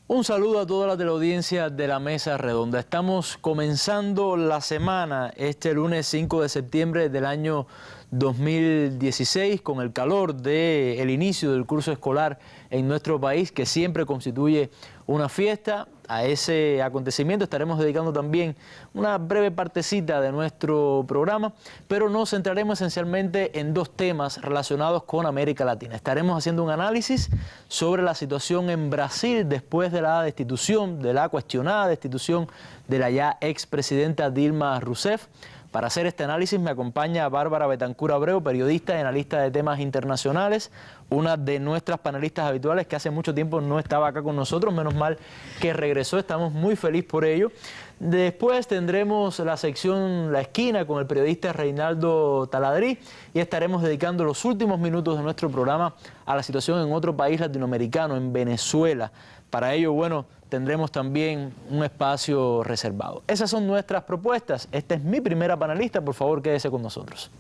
Un saludo a toda la teleaudiencia de la Mesa Redonda. Estamos comenzando la semana este lunes 5 de septiembre del año 2016 con el calor del inicio del curso escolar en nuestro país, que siempre constituye una fiesta. A ese acontecimiento estaremos dedicando también una breve partecita de nuestro programa, pero nos centraremos esencialmente en dos temas relacionados con América Latina. Estaremos haciendo un análisis sobre la situación en Brasil después de la destitución, de la cuestionada destitución de la ya expresidenta Dilma Rousseff. Para hacer este análisis me acompaña Bárbara Betancur Abreu, periodista y analista de temas internacionales, una de nuestras panelistas habituales que hace mucho tiempo no estaba acá con nosotros, menos mal que regresó, estamos muy felices por ello. Después tendremos la sección La Esquina con el periodista Reinaldo Taladrí y estaremos dedicando los últimos minutos de nuestro programa a la situación en otro país latinoamericano, en Venezuela. Para ello, bueno, tendremos también un espacio reservado. Esas son nuestras propuestas. Esta es mi primera panelista, por favor quédese con nosotros.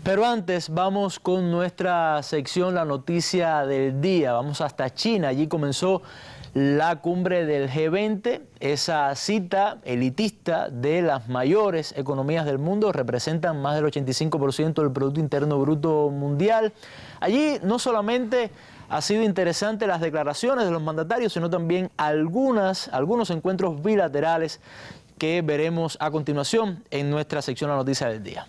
Pero antes vamos con nuestra sección La Noticia del Día. Vamos hasta China, allí comenzó la cumbre del G20, esa cita elitista de las mayores economías del mundo, representan más del 85% del Producto Interno Bruto mundial. Allí no solamente ha sido interesante las declaraciones de los mandatarios, sino también algunos encuentros bilaterales que veremos a continuación en nuestra sección La Noticia del Día.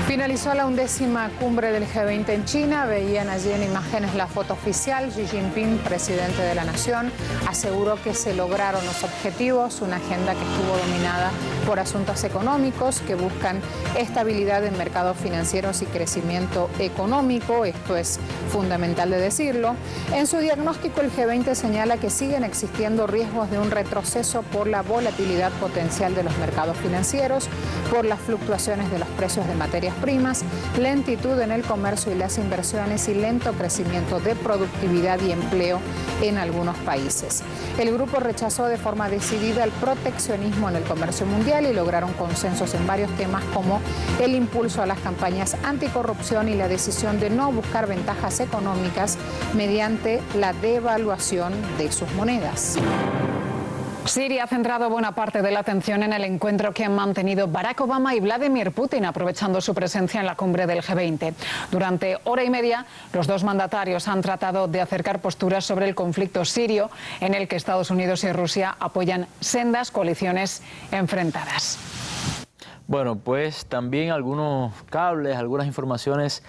Finalizó la 11ª cumbre del G20 en China. Veían allí en imágenes la foto oficial. Xi Jinping, presidente de la nación, aseguró que se lograron los objetivos, una agenda que estuvo dominada por asuntos económicos que buscan estabilidad en mercados financieros y crecimiento económico. Esto es fundamental de decirlo. En su diagnóstico, el G20 señala que siguen existiendo riesgos de un retroceso por la volatilidad potencial de los mercados financieros, por las fluctuaciones de los precios de materias primas, lentitud en el comercio y las inversiones y lento crecimiento de productividad y empleo en algunos países. El grupo rechazó de forma decidida el proteccionismo en el comercio mundial y lograron consensos en varios temas como el impulso a las campañas anticorrupción y la decisión de no buscar ventajas económicas mediante la devaluación de sus monedas. Siria ha centrado buena parte de la atención en el encuentro que han mantenido Barack Obama y Vladimir Putin, aprovechando su presencia en la cumbre del G20. Durante hora y media, los dos mandatarios han tratado de acercar posturas sobre el conflicto sirio, en el que Estados Unidos y Rusia apoyan sendas coaliciones enfrentadas. Bueno, pues también algunos cables, algunas informaciones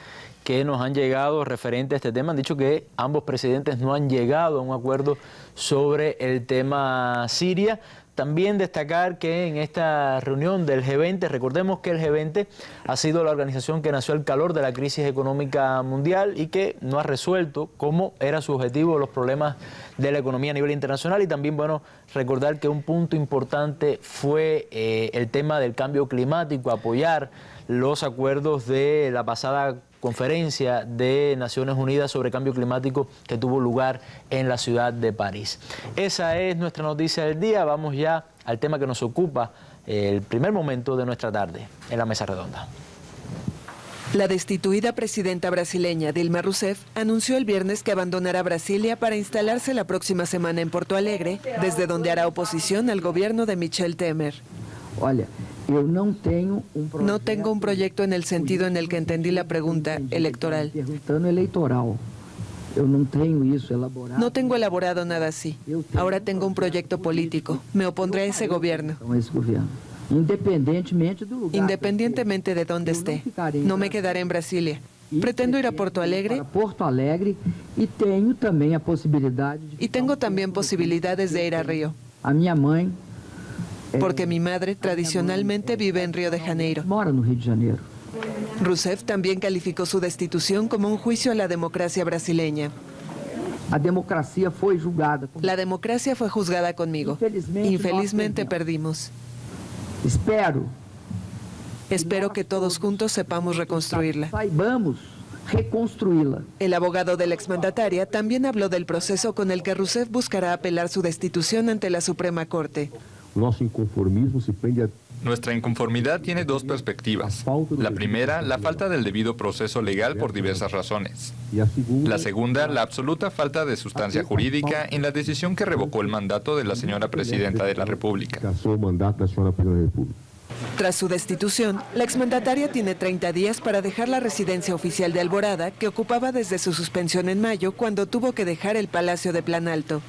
que nos han llegado referente a este tema. Han dicho que ambos presidentes no han llegado a un acuerdo sobre el tema Siria. También destacar que en esta reunión del G20, recordemos que el G20 ha sido la organización que nació al calor de la crisis económica mundial y que no ha resuelto cómo era su objetivo los problemas de la economía a nivel internacional. Y también, bueno, recordar que un punto importante fue el tema del cambio climático, apoyar los acuerdos de la pasada conferencia de Naciones Unidas sobre cambio climático que tuvo lugar en la ciudad de París. Esa es nuestra noticia del día. Vamos ya al tema que nos ocupa el primer momento de nuestra tarde en la Mesa Redonda. La destituida presidenta brasileña Dilma Rousseff anunció el viernes que abandonará Brasilia para instalarse la próxima semana en Porto Alegre, desde donde hará oposición al gobierno de Michel Temer. No tengo un proyecto en el sentido en el que entendí la pregunta electoral. No tengo elaborado nada así. Ahora tengo un proyecto político. Me opondré a ese gobierno. Independientemente de dónde esté, no me quedaré en Brasilia. Pretendo ir a Porto Alegre y tengo también posibilidades de ir a Río. Porque mi madre tradicionalmente vive en Río de Janeiro. Rousseff también calificó su destitución como un juicio a la democracia brasileña. La democracia fue juzgada conmigo. Infelizmente perdimos. Espero que todos juntos sepamos reconstruirla. El abogado de la exmandataria también habló del proceso con el que Rousseff buscará apelar su destitución ante la Suprema Corte. Nosso inconformismo se prende a... Nuestra inconformidad tiene dos perspectivas. La primera, la falta del debido proceso legal por diversas razones. La segunda, la absoluta falta de sustancia jurídica en la decisión que revocó el mandato de la señora Presidenta de la República. Tras su destitución, la exmandataria tiene 30 días para dejar la residencia oficial de Alborada, que ocupaba desde su suspensión en mayo, cuando tuvo que dejar el Palacio de Plan Alto.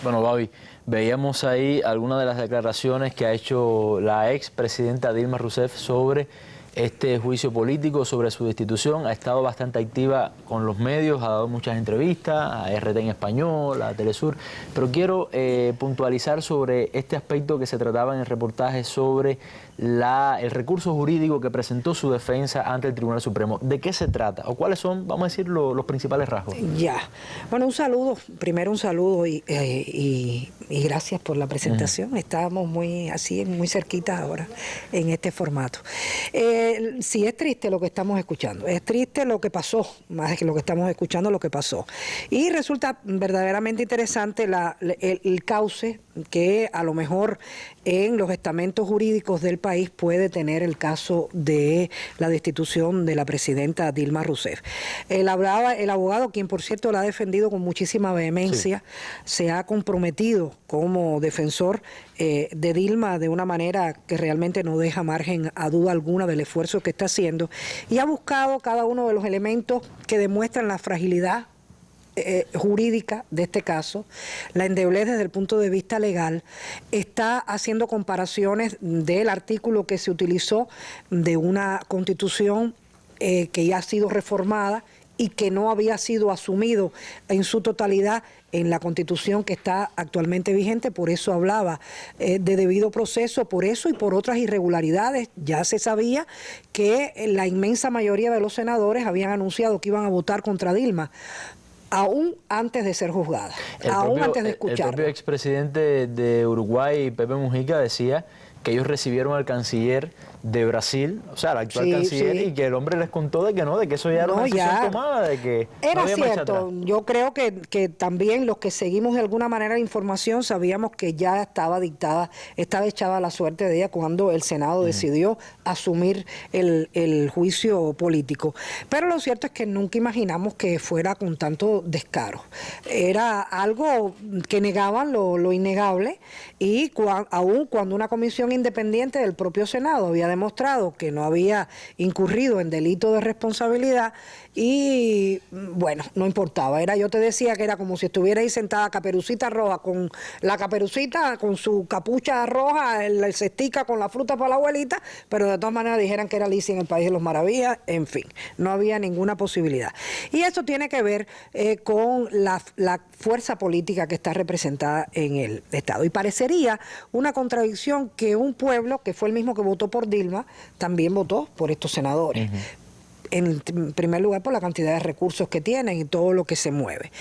Bueno, Babi, veíamos ahí algunas de las declaraciones que ha hecho la expresidenta Dilma Rousseff sobre este juicio político, sobre su destitución. Ha estado bastante activa con los medios, ha dado muchas entrevistas a RT en español, a Telesur, pero quiero puntualizar sobre este aspecto que se trataba en el reportaje sobre el recurso jurídico que presentó su defensa ante el Tribunal Supremo. ¿De qué se trata? ¿O cuáles son, vamos a decir, los principales rasgos? Ya. Bueno, un saludo. Primero un saludo y gracias por la presentación. Estábamos muy cerquita ahora en este formato. Sí, es triste lo que estamos escuchando. Es triste lo que pasó, más que lo que estamos escuchando, lo que pasó. Y resulta verdaderamente interesante el cauce que a lo mejor en los estamentos jurídicos del país puede tener el caso de la destitución de la presidenta Dilma Rousseff. El abogado, quien por cierto la ha defendido con muchísima vehemencia, se ha comprometido como defensor de Dilma de una manera que realmente no deja margen a duda alguna del esfuerzo que está haciendo, y ha buscado cada uno de los elementos que demuestran la fragilidad jurídica de este caso, la endeblez desde el punto de vista legal. Está haciendo comparaciones del artículo que se utilizó de una constitución que ya ha sido reformada y que no había sido asumido en su totalidad en la Constitución que está actualmente vigente. Por eso hablaba de debido proceso, por eso y por otras irregularidades. Ya se sabía que la inmensa mayoría de los senadores habían anunciado que iban a votar contra Dilma, aún antes de ser juzgada, antes de escucharla. El propio expresidente de Uruguay, Pepe Mujica, decía que ellos recibieron al canciller de Brasil, o sea, el actual canciller, y que el hombre les contó de que eso ya era una decisión tomada, de que era no había marcha cierto. atrás. Yo creo que también los que seguimos de alguna manera la información sabíamos que ya estaba dictada, estaba echada la suerte de ella cuando el Senado decidió asumir el juicio político. Pero lo cierto es que nunca imaginamos que fuera con tanto descaro. Era algo que negaban lo innegable, y aún cuando una comisión independiente del propio Senado había demostrado que no había incurrido en delito de responsabilidad, y bueno, no importaba. Yo te decía que era como si estuviera ahí sentada Caperucita Roja, con la Caperucita, con su capucha roja, el cestica con la fruta para la abuelita, pero de todas maneras dijeran que era Alicia en el País de las Maravillas. En fin, no había ninguna posibilidad. Y eso tiene que ver con la fuerza política que está representada en el Estado. Y parecería una contradicción que un pueblo, que fue el mismo que votó por Dilma, también votó por estos senadores. En primer lugar, por la cantidad de recursos que tienen y todo lo que se mueve.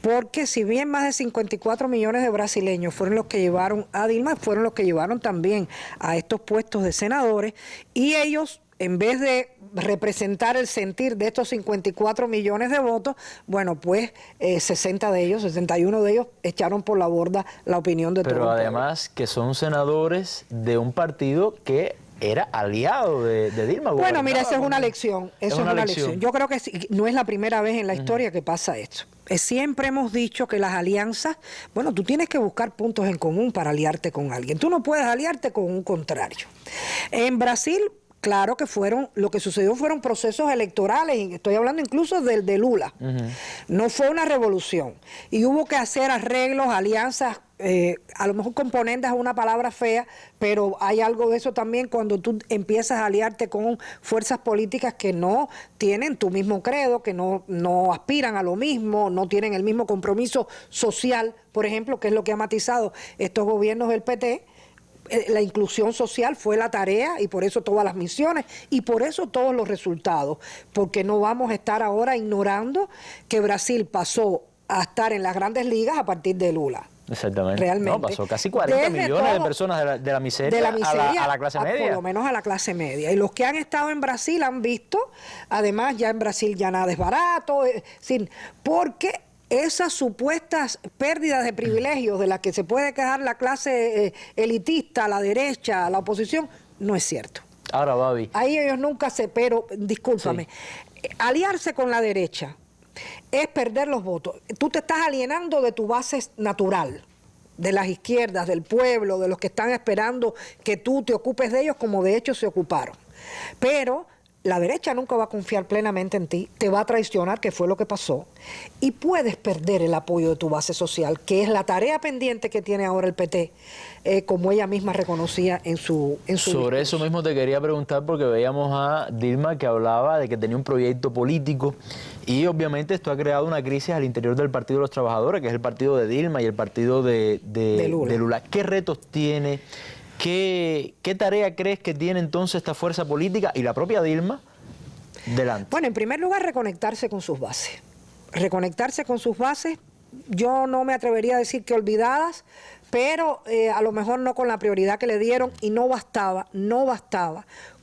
Porque si bien más de 54 millones de brasileños fueron los que llevaron a Dilma, fueron los que llevaron también a estos puestos de senadores, y ellos, en vez de representar el sentir de estos 54 millones de votos, bueno, pues 61 de ellos echaron por la borda la opinión de todo el pueblo. Pero además que son senadores de un partido que era aliado de Dilma. Bueno, mira, esa es una lección. Eso es una lección. Yo creo que no es la primera vez en la historia que pasa esto. Siempre hemos dicho que las alianzas, bueno, tú tienes que buscar puntos en común para aliarte con alguien. Tú no puedes aliarte con un contrario. En Brasil, claro que lo que sucedió fueron procesos electorales, y estoy hablando incluso del de Lula. No fue una revolución. Y hubo que hacer arreglos, alianzas, a lo mejor componentes es una palabra fea, pero hay algo de eso también cuando tú empiezas a aliarte con fuerzas políticas que no tienen tu mismo credo, que no aspiran a lo mismo, no tienen el mismo compromiso social, por ejemplo, que es lo que ha matizado estos gobiernos del PT. La inclusión social fue la tarea, y por eso todas las misiones y por eso todos los resultados, porque no vamos a estar ahora ignorando que Brasil pasó a estar en las grandes ligas a partir de Lula. Exactamente. Realmente. No, pasó casi 40 millones de personas de la miseria a la clase media. Por lo menos a la clase media. Y los que han estado en Brasil han visto, además ya en Brasil ya nada es barato, porque esas supuestas pérdidas de privilegios de las que se puede quejar la clase elitista, la derecha, la oposición, no es cierto. Ahora, Babi. Ahí ellos nunca pero discúlpame, aliarse con la derecha es perder los votos. Tú te estás alienando de tu base natural, de las izquierdas, del pueblo, de los que están esperando que tú te ocupes de ellos, como de hecho se ocuparon. Pero la derecha nunca va a confiar plenamente en ti, te va a traicionar, que fue lo que pasó, y puedes perder el apoyo de tu base social, que es la tarea pendiente que tiene ahora el PT, como ella misma reconocía en su Sobre discurso. eso mismo te quería preguntar, porque veíamos a Dilma que hablaba de que tenía un proyecto político, y obviamente esto ha creado una crisis al interior del Partido de los Trabajadores, que es el partido de Dilma y el partido de Lula. ¿Qué retos tiene? ¿Qué tarea crees que tiene entonces esta fuerza política y la propia Dilma delante? Bueno, en primer lugar, reconectarse con sus bases. Reconectarse con sus bases, yo no me atrevería a decir que olvidadas, pero a lo mejor no con la prioridad que le dieron, y no bastaba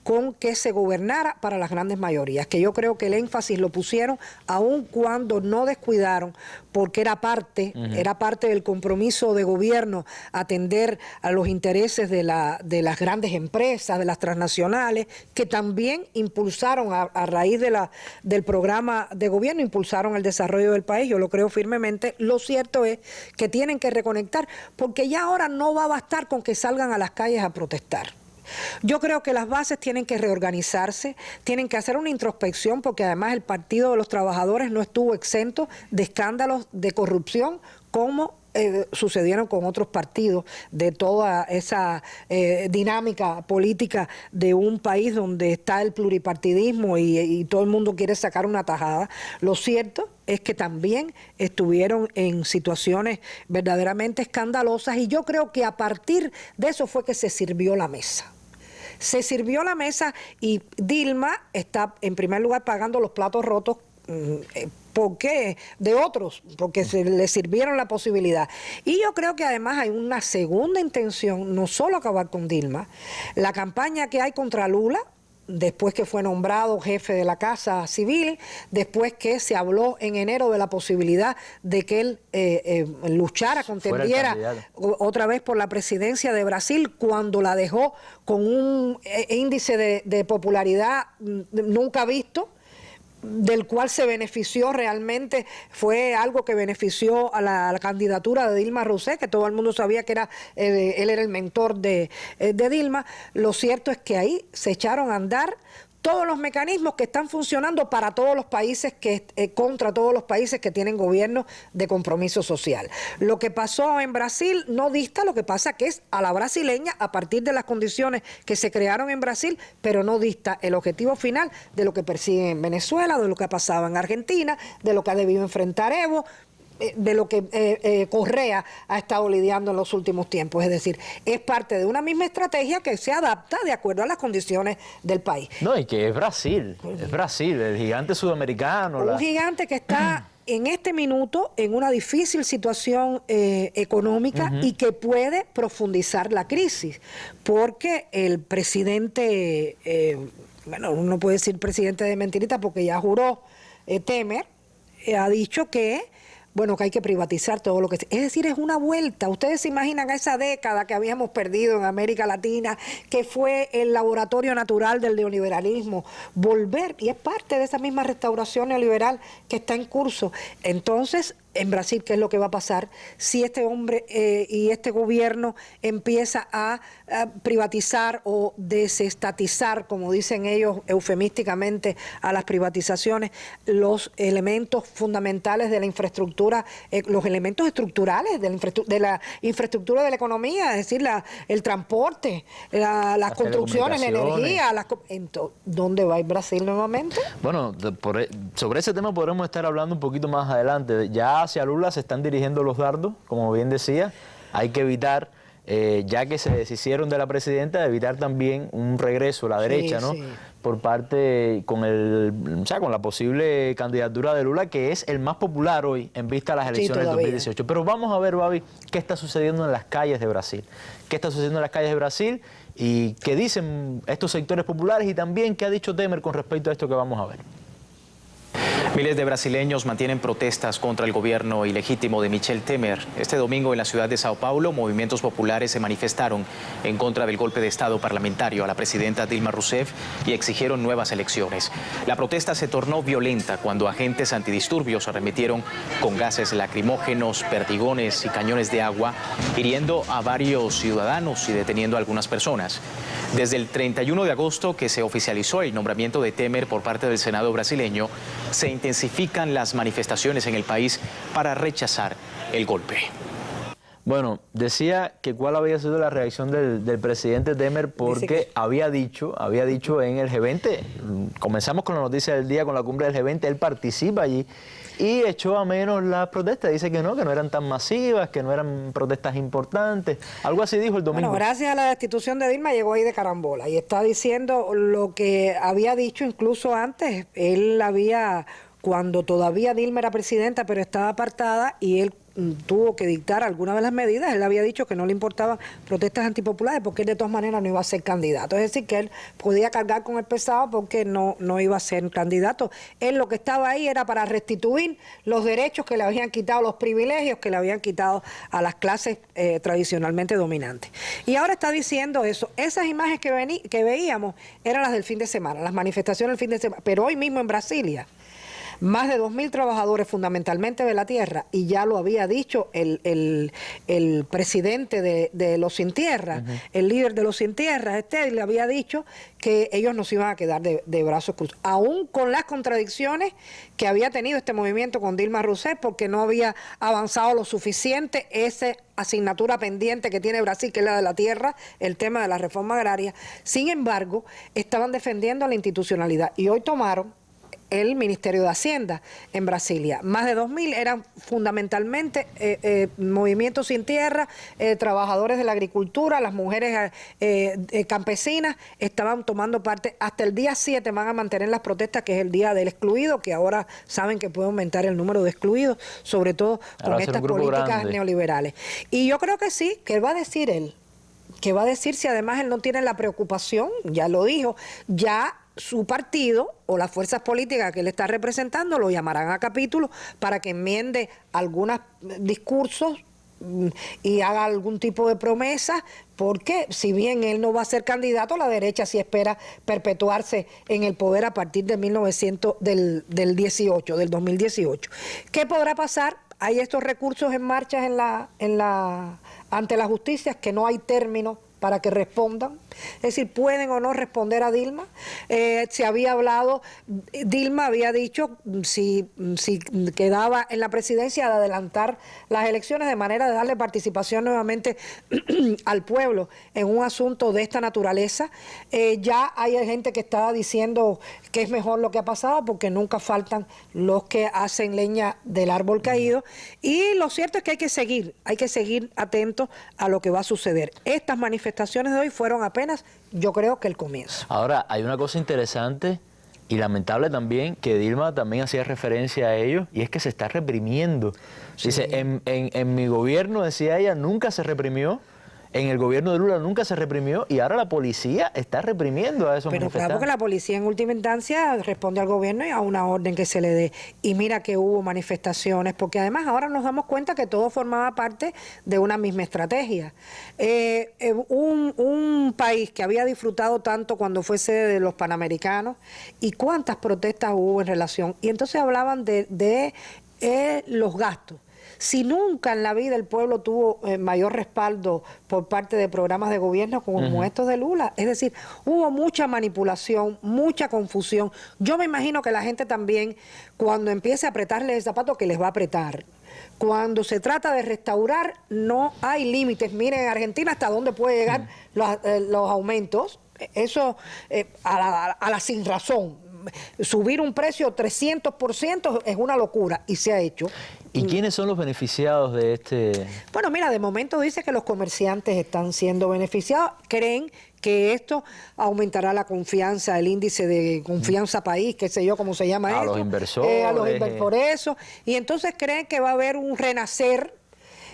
con que se gobernara para las grandes mayorías, que yo creo que el énfasis lo pusieron aun cuando no descuidaron, porque era parte del compromiso de gobierno atender a los intereses de las grandes empresas, de las transnacionales, que también impulsaron a raíz del programa de gobierno, impulsaron el desarrollo del país. Yo lo creo firmemente. Lo cierto es que tienen que reconectar, porque ya ahora no va a bastar con que salgan a las calles a protestar. Yo creo que las bases tienen que reorganizarse, tienen que hacer una introspección, porque además el Partido de los Trabajadores no estuvo exento de escándalos de corrupción como sucedieron con otros partidos, de toda esa dinámica política de un país donde está el pluripartidismo y todo el mundo quiere sacar una tajada. Lo cierto es que también estuvieron en situaciones verdaderamente escandalosas, y yo creo que a partir de eso fue que se sirvió la mesa. Se sirvió la mesa, y Dilma está en primer lugar pagando los platos rotos. ¿Por qué? De otros, porque se le sirvieron la posibilidad. Y yo creo que además hay una segunda intención, no solo acabar con Dilma, la campaña que hay contra Lula, después que fue nombrado jefe de la Casa Civil, después que se habló en enero de la posibilidad de que él luchara, contendiera otra vez por la presidencia de Brasil, cuando la dejó con un índice de popularidad nunca visto, del cual se benefició realmente, fue algo que benefició a la candidatura de Dilma Rousseff, que todo el mundo sabía que él era el mentor de Dilma. Lo cierto es que ahí se echaron a andar todos los mecanismos que están funcionando para todos los países, contra todos los países que tienen gobiernos de compromiso social. Lo que pasó en Brasil no dista, lo que pasa que es a la brasileña, a partir de las condiciones que se crearon en Brasil, pero no dista el objetivo final de lo que persiguen en Venezuela, de lo que ha pasado en Argentina, de lo que ha debido enfrentar Evo, de lo que Correa ha estado lidiando en los últimos tiempos. Es decir, es parte de una misma estrategia que se adapta de acuerdo a las condiciones del país. No, y que es Brasil, el gigante sudamericano. Un gigante que está en este minuto en una difícil situación económica y que puede profundizar la crisis, porque el presidente, bueno, uno puede decir presidente de mentirita porque ya juró, Temer, ha dicho que hay que privatizar todo lo que... Es decir, es una vuelta. Ustedes se imaginan a esa década que habíamos perdido en América Latina, que fue el laboratorio natural del neoliberalismo. Volver, y es parte de esa misma restauración neoliberal que está en curso. Entonces, en Brasil, ¿qué es lo que va a pasar si este hombre y este gobierno empieza a privatizar o desestatizar, como dicen ellos eufemísticamente, a las privatizaciones, los elementos fundamentales de la infraestructura, los elementos estructurales de la infraestructura de la economía, es decir, el transporte, las construcciones, la energía? ¿Dónde va a ir Brasil nuevamente? Bueno, sobre ese tema podremos estar hablando un poquito más adelante. Ya hacia Lula se están dirigiendo los dardos, como bien decía. Hay que evitar, ya que se deshicieron de la presidenta, evitar también un regreso a la derecha, ¿no? Sí. Por parte, con la posible candidatura de Lula, que es el más popular hoy en vista a las elecciones del 2018. Pero vamos a ver, Babi, qué está sucediendo en las calles de Brasil. ¿Qué está sucediendo en las calles de Brasil? Y qué dicen estos sectores populares, y también qué ha dicho Temer con respecto a esto que vamos a ver. Miles de brasileños mantienen protestas contra el gobierno ilegítimo de Michel Temer. Este domingo en la ciudad de Sao Paulo, movimientos populares se manifestaron en contra del golpe de Estado parlamentario a la presidenta Dilma Rousseff y exigieron nuevas elecciones. La protesta se tornó violenta cuando agentes antidisturbios arremetieron con gases lacrimógenos, perdigones y cañones de agua, hiriendo a varios ciudadanos y deteniendo a algunas personas. Desde el 31 de agosto, que se oficializó el nombramiento de Temer por parte del Senado brasileño, se intensifican las manifestaciones en el país para rechazar el golpe. Bueno, decía que cuál había sido la reacción del presidente Temer porque había dicho en el G20, comenzamos con la noticia del día, con la cumbre del G20, él participa allí y echó a menos las protestas, dice que no eran tan masivas, que no eran protestas importantes, algo así dijo el domingo. Bueno, gracias a la destitución de Dilma llegó ahí de carambola y está diciendo lo que había dicho incluso antes, él había, cuando todavía Dilma era presidenta pero estaba apartada y él tuvo que dictar algunas de las medidas, él había dicho que no le importaban protestas antipopulares porque él de todas maneras no iba a ser candidato, es decir que él podía cargar con el pesado porque no iba a ser candidato. Él lo que estaba ahí era para restituir los derechos que le habían quitado, los privilegios que le habían quitado a las clases tradicionalmente dominantes. Y ahora está diciendo eso. Esas imágenes que veíamos eran las del fin de semana, las manifestaciones del fin de semana, pero hoy mismo en Brasilia más de 2.000 trabajadores fundamentalmente de la tierra, y ya lo había dicho el presidente de Los Sin Tierra, el líder de Los Sin Tierra, le había dicho que ellos no se iban a quedar de brazos cruzados, aún con las contradicciones que había tenido este movimiento con Dilma Rousseff, porque no había avanzado lo suficiente esa asignatura pendiente que tiene Brasil, que es la de la tierra, el tema de la reforma agraria. Sin embargo, estaban defendiendo la institucionalidad y hoy tomaron el Ministerio de Hacienda en Brasilia. Más de 2.000 eran fundamentalmente movimientos sin tierra, trabajadores de la agricultura, las mujeres campesinas estaban tomando parte. Hasta el día 7 van a mantener las protestas, que es el día del excluido, que ahora saben que puede aumentar el número de excluidos, sobre todo con estas políticas neoliberales. Y yo creo que sí, que va a decir él, que va a decir si además él no tiene la preocupación, ya lo dijo, ya su partido o las fuerzas políticas que él está representando lo llamarán a capítulo para que enmiende algunos discursos y haga algún tipo de promesa, porque si bien él no va a ser candidato, la derecha sí espera perpetuarse en el poder a partir de del 2018. ¿Qué podrá pasar? Hay estos recursos en marcha ante la justicia, que no hay término para que respondan, es decir, pueden o no responder a Dilma. Se había hablado, Dilma había dicho si quedaba en la presidencia de adelantar las elecciones de manera de darle participación nuevamente al pueblo en un asunto de esta naturaleza. Ya hay gente que está diciendo que es mejor lo que ha pasado porque nunca faltan los que hacen leña del árbol caído, y lo cierto es que hay que seguir atentos a lo que va a suceder. Estas manifestaciones de hoy fueron apenas, yo creo, que el comienzo. Ahora, hay una cosa interesante y lamentable también, que Dilma también hacía referencia a ello, y es que se está reprimiendo. Sí. Dice, en mi gobierno, decía ella, nunca se reprimió. En el gobierno de Lula nunca se reprimió y ahora la policía está reprimiendo a esos manifestantes. Pero claro que la policía en última instancia responde al gobierno y a una orden que se le dé. Y mira que hubo manifestaciones, porque además ahora nos damos cuenta que todo formaba parte de una misma estrategia. Un país que había disfrutado tanto cuando fue sede de los Panamericanos, y cuántas protestas hubo en relación. Y entonces hablaban de los gastos. Si nunca en la vida el pueblo tuvo mayor respaldo por parte de programas de gobierno como estos de Lula, es decir, hubo mucha manipulación, mucha confusión. Yo me imagino que la gente también, cuando empiece a apretarle el zapato, que les va a apretar. Cuando se trata de restaurar, no hay límites. Miren, en Argentina hasta dónde puede llegar los aumentos. Eso a la sin razón. Subir un precio 300% es una locura, y se ha hecho. ¿Y quiénes son los beneficiados de este...? Bueno, mira, de momento dice que los comerciantes están siendo beneficiados. Creen que esto aumentará la confianza, el índice de confianza país, qué sé yo, cómo se llama a los inversores. A los inversores, por eso. Y entonces creen que va a haber un renacer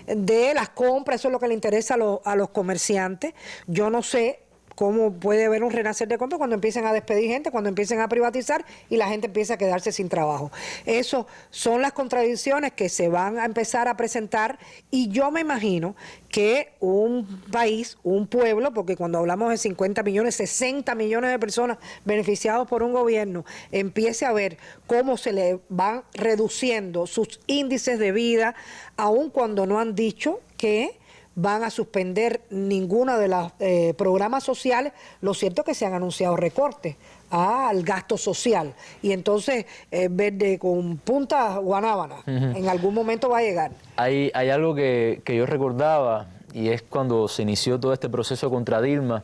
de las compras, eso es lo que le interesa a los comerciantes. Yo no sé cómo puede haber un renacer de compra cuando empiecen a despedir gente, cuando empiecen a privatizar y la gente empieza a quedarse sin trabajo. Eso son las contradicciones que se van a empezar a presentar, y yo me imagino que un país, un pueblo, porque cuando hablamos de 50 millones, 60 millones de personas beneficiados por un gobierno, empiece a ver cómo se le van reduciendo sus índices de vida, aun cuando no han dicho que van a suspender ninguna de los programas sociales. Lo cierto es que se han anunciado recortes al gasto social, y entonces verde con punta guanábana, en algún momento va a llegar. Hay algo que yo recordaba, y es cuando se inició todo este proceso contra Dilma,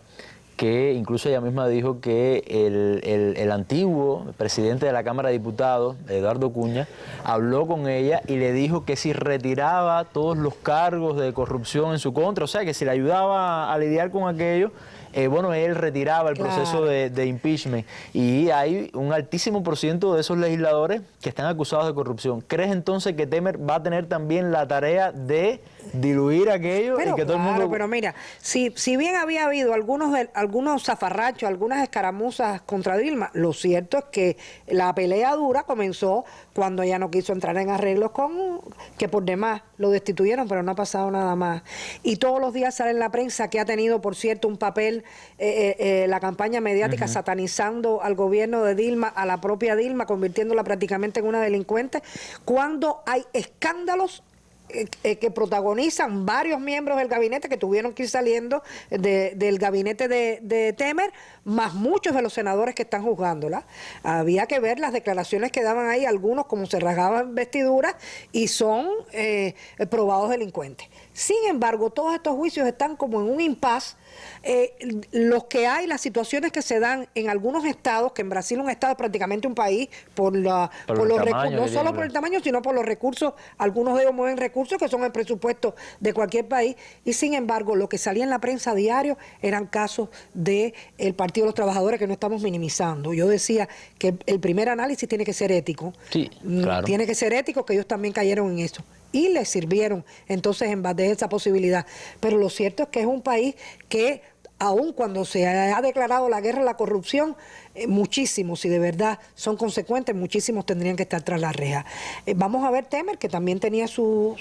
que incluso ella misma dijo que el antiguo presidente de la Cámara de Diputados, Eduardo Cuña, habló con ella y le dijo que si retiraba todos los cargos de corrupción en su contra, o sea, que si le ayudaba a lidiar con aquello, bueno, él retiraba el proceso de impeachment. Y hay un altísimo % de esos legisladores que están acusados de corrupción. ¿Crees entonces que Temer va a tener también la tarea de diluir aquello y que todo el mundo... Pero mira, si bien había habido algunos zafarrachos, algunas escaramuzas contra Dilma, lo cierto es que la pelea dura comenzó cuando ella no quiso entrar en arreglos con que por demás lo destituyeron, pero no ha pasado nada más. Y todos los días sale en la prensa que ha tenido, por cierto, un papel la campaña mediática satanizando al gobierno de Dilma, a la propia Dilma, convirtiéndola prácticamente en una delincuente, cuando hay escándalos que protagonizan varios miembros del gabinete que tuvieron que ir saliendo del gabinete de Temer, más muchos de los senadores que están juzgándola. Había que ver las declaraciones que daban ahí, algunos como se rasgaban vestiduras y son probados delincuentes. Sin embargo, todos estos juicios están como en un impasse. Los que hay, las situaciones que se dan en algunos estados, que en Brasil un estado es prácticamente un país por los recursos, no solo por el tamaño, sino por los recursos. Algunos de ellos mueven recursos que son el presupuesto de cualquier país, y sin embargo lo que salía en la prensa a diario eran casos del Partido de los Trabajadores, que no estamos minimizando. Yo decía que el primer análisis tiene que ser ético. Sí, claro. Tiene que ser ético, que ellos también cayeron en eso y les sirvieron entonces en base a esa posibilidad. Pero lo cierto es que es un país que, aun cuando se ha declarado la guerra a la corrupción, muchísimos, si de verdad son consecuentes, muchísimos tendrían que estar tras la reja. Vamos a ver Temer, que también tenía sus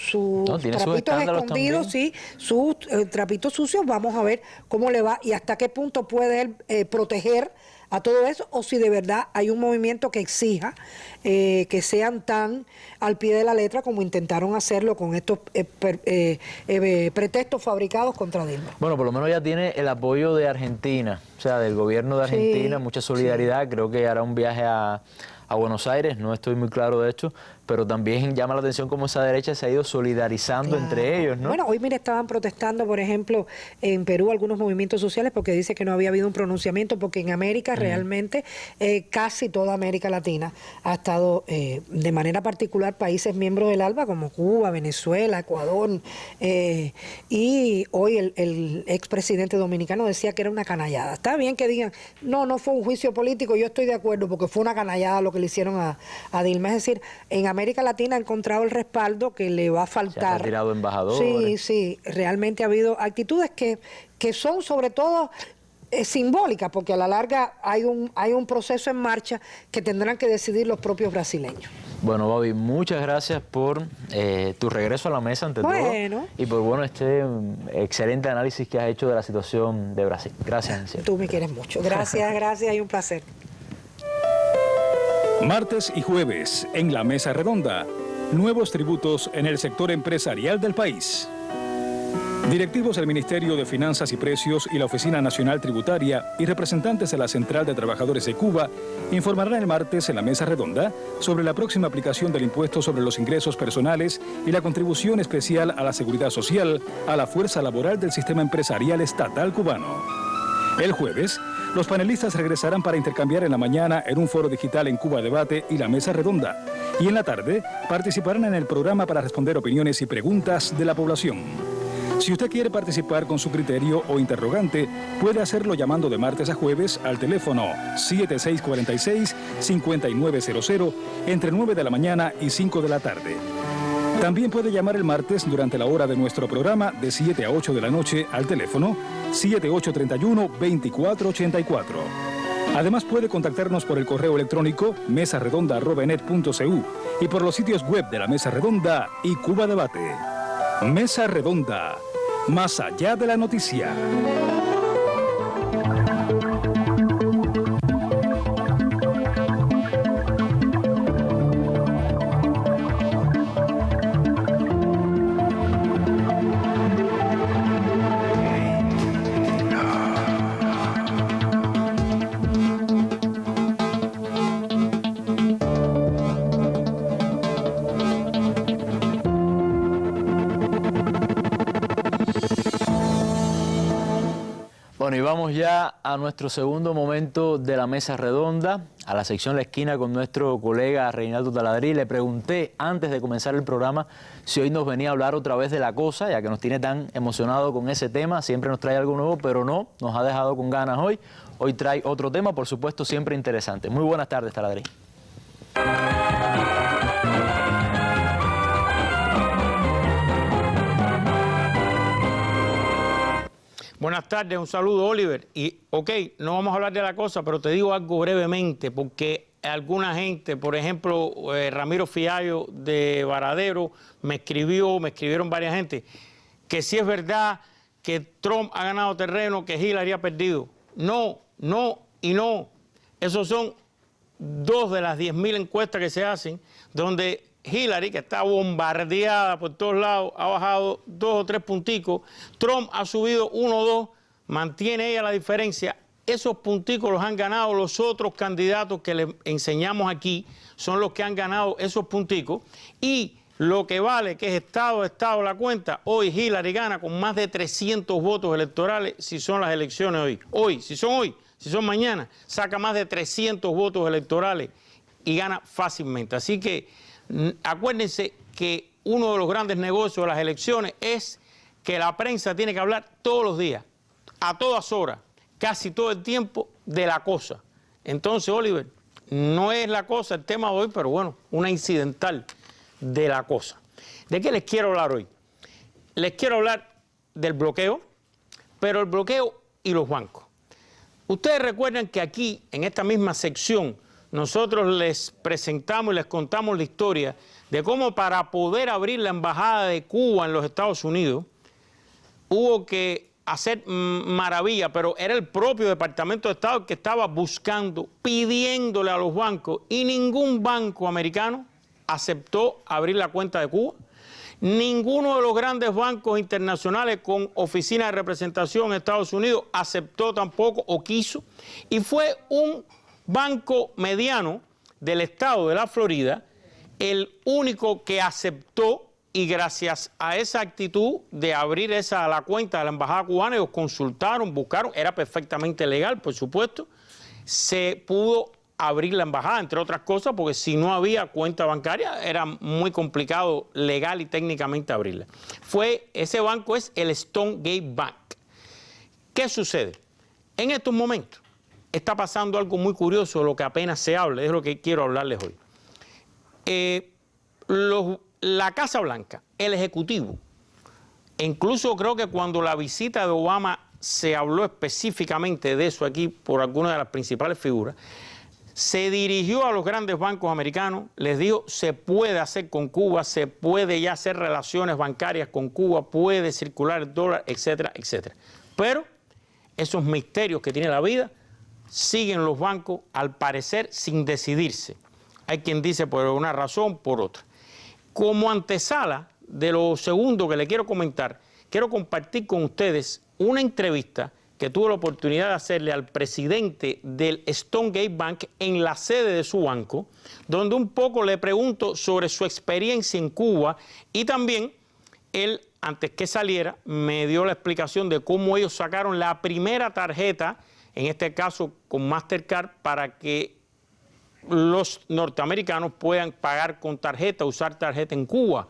trapitos escondidos, sí, sus trapitos sucios. Vamos a ver cómo le va y hasta qué punto puede él proteger a todo eso, o si de verdad hay un movimiento que exija que sean tan al pie de la letra como intentaron hacerlo con estos pretextos fabricados contra Dilma. Bueno, por lo menos ya tiene el apoyo de Argentina, o sea, del gobierno de Argentina, mucha solidaridad. Creo que hará un viaje a Buenos Aires, no estoy muy claro de hecho, pero también llama la atención cómo esa derecha se ha ido solidarizando entre ellos, ¿no? Bueno, hoy mira, estaban protestando, por ejemplo, en Perú algunos movimientos sociales porque dice que no había habido un pronunciamiento, porque en América realmente casi toda América Latina ha estado de manera particular países miembros del ALBA como Cuba, Venezuela, Ecuador, y hoy el expresidente dominicano decía que era una canallada. Está bien que digan, no fue un juicio político, yo estoy de acuerdo, porque fue una canallada lo que le hicieron a Dilma. Es decir, en América Latina ha encontrado el respaldo que le va a faltar. Se ha retirado embajadores. Sí, realmente ha habido actitudes que son sobre todo simbólicas, porque a la larga hay un proceso en marcha que tendrán que decidir los propios brasileños. Bueno, Bobby, muchas gracias por tu regreso a la mesa ante todo, y por este excelente análisis que has hecho de la situación de Brasil. Gracias. Tú me quieres mucho. Gracias y un placer. Martes y jueves, en la Mesa Redonda, nuevos tributos en el sector empresarial del país. Directivos del Ministerio de Finanzas y Precios y la Oficina Nacional Tributaria y representantes de la Central de Trabajadores de Cuba informarán el martes en la Mesa Redonda sobre la próxima aplicación del impuesto sobre los ingresos personales y la contribución especial a la seguridad social a la fuerza laboral del sistema empresarial estatal cubano. El jueves, los panelistas regresarán para intercambiar en la mañana en un foro digital en Cuba Debate y la Mesa Redonda. Y en la tarde, participarán en el programa para responder opiniones y preguntas de la población. Si usted quiere participar con su criterio o interrogante, puede hacerlo llamando de martes a jueves al teléfono 7646-5900 entre 9 de la mañana y 5 de la tarde. También puede llamar el martes durante la hora de nuestro programa de 7 a 8 de la noche al teléfono 7831-2484. Además puede contactarnos por el correo electrónico mesaredonda@net.cu y por los sitios web de la Mesa Redonda y Cuba Debate. Mesa Redonda, más allá de la noticia. Bueno, y vamos ya a nuestro segundo momento de la Mesa Redonda, a la sección La Esquina con nuestro colega Reinaldo Taladrí. Le pregunté antes de comenzar el programa si hoy nos venía a hablar otra vez de La Cosa, ya que nos tiene tan emocionado con ese tema. Siempre nos trae algo nuevo, pero no, nos ha dejado con ganas hoy. Hoy trae otro tema, por supuesto, siempre interesante. Muy buenas tardes, Taladrí. Buenas tardes, un saludo, Oliver. Y, no vamos a hablar de La Cosa, pero te digo algo brevemente, porque alguna gente, por ejemplo, Ramiro Fiallo de Varadero, me escribieron varias gente, que si es verdad que Trump ha ganado terreno, que Hillary ha perdido. No, no y no. Esos son 2 de las 10.000 encuestas que se hacen, donde Hillary, que está bombardeada por todos lados, ha bajado 2 o 3 punticos. Trump ha subido 1 o 2, mantiene ella la diferencia. Esos punticos los han ganado los otros candidatos que le enseñamos aquí, son los que han ganado esos punticos. Y lo que vale, que es estado a estado la cuenta, hoy Hillary gana con más de 300 votos electorales si son las elecciones hoy. Si son mañana, saca más de 300 votos electorales y gana fácilmente. Así que acuérdense que uno de los grandes negocios de las elecciones es que la prensa tiene que hablar todos los días, a todas horas, casi todo el tiempo, de La Cosa. Entonces, Oliver, no es La Cosa el tema de hoy, pero bueno, una incidental de La Cosa. ¿De qué les quiero hablar hoy? Les quiero hablar del bloqueo, pero el bloqueo y los bancos. Ustedes recuerdan que aquí, en esta misma sección, nosotros les presentamos y les contamos la historia de cómo para poder abrir la embajada de Cuba en los Estados Unidos hubo que hacer maravilla, pero era el propio Departamento de Estado el que estaba buscando, pidiéndole a los bancos, y ningún banco americano aceptó abrir la cuenta de Cuba. Ninguno de los grandes bancos internacionales con oficina de representación en Estados Unidos aceptó tampoco o quiso, y fue un banco mediano del estado de la Florida el único que aceptó, y gracias a esa actitud de abrir la cuenta de la embajada cubana, ellos consultaron, buscaron, era perfectamente legal, por supuesto, se pudo abrir la embajada, entre otras cosas, porque si no había cuenta bancaria era muy complicado legal y técnicamente abrirla. Ese banco es el Stonegate Bank. ¿Qué sucede? En estos momentos está pasando algo muy curioso, de lo que apenas se habla, es lo que quiero hablarles hoy. La Casa Blanca, el Ejecutivo, incluso creo que cuando la visita de Obama se habló específicamente de eso aquí por algunas de las principales figuras, se dirigió a los grandes bancos americanos, les dijo, se puede hacer con Cuba, se puede ya hacer relaciones bancarias con Cuba, puede circular el dólar, etcétera, etcétera. Pero esos misterios que tiene la vida siguen los bancos, al parecer, sin decidirse. Hay quien dice por una razón, por otra. Como antesala de lo segundo que le quiero comentar, quiero compartir con ustedes una entrevista que tuve la oportunidad de hacerle al presidente del Stonegate Bank en la sede de su banco, donde un poco le pregunto sobre su experiencia en Cuba, y también él, antes que saliera, me dio la explicación de cómo ellos sacaron la primera tarjeta, en este caso con Mastercard, para que los norteamericanos puedan pagar con tarjeta, usar tarjeta en Cuba.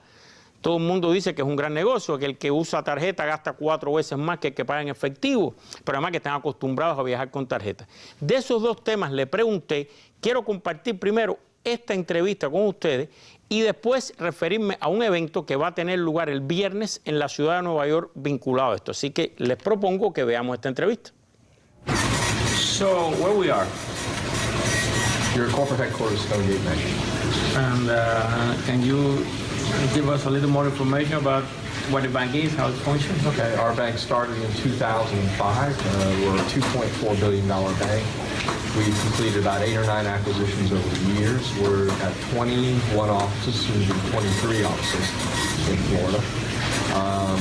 Todo el mundo dice que es un gran negocio, que el que usa tarjeta gasta 4 veces más que el que paga en efectivo, pero además que están acostumbrados a viajar con tarjeta. De esos dos temas le pregunté, quiero compartir primero esta entrevista con ustedes y después referirme a un evento que va a tener lugar el viernes en la ciudad de Nueva York vinculado a esto. Así que les propongo que veamos esta entrevista. So, where we are? Your corporate headquarters, Stonegate Bank. And can you give us a little more information about what the bank is, how it functions? Okay, our bank started in 2005. We're a $2.4 billion bank. We've completed about 8 or 9 acquisitions over the years. We're at 21 offices, soon to be 23 offices in Florida.